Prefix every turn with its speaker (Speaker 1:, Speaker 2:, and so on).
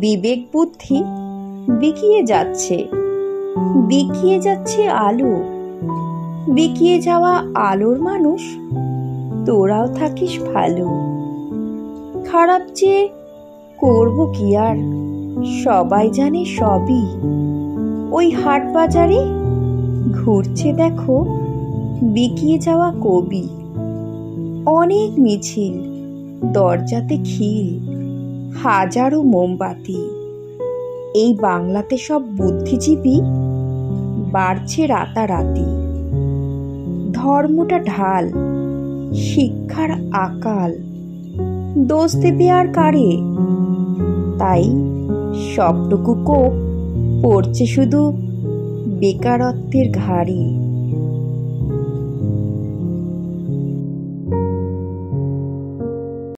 Speaker 1: বিবেক বুদ্ধি বিকিয়ে যাচ্ছে, বিকিয়ে যাচ্ছে আলো। বিকিয়ে যাওয়া আলোর মানুষ তোরাও থাকিস ভালো। খারাপ যে করব কি আর, সবাই জানে সবই। ওই হাট বাজারে ঘুরছে দেখো বিকিয়ে যাওয়া কবি। অনেক মিছিল, দরজাতে খিল, হাজারো মোমবাতি। এই বাংলাতে সব বুদ্ধিজীবী বাড়ছে রাতারাতি। ধর্মটা ঢাল, শিক্ষার আকাল, দোষ দেবে আর কারে? তাই সবটুকু কোপ পড়ছে শুধু বেকারত্বের ঘাড়ে।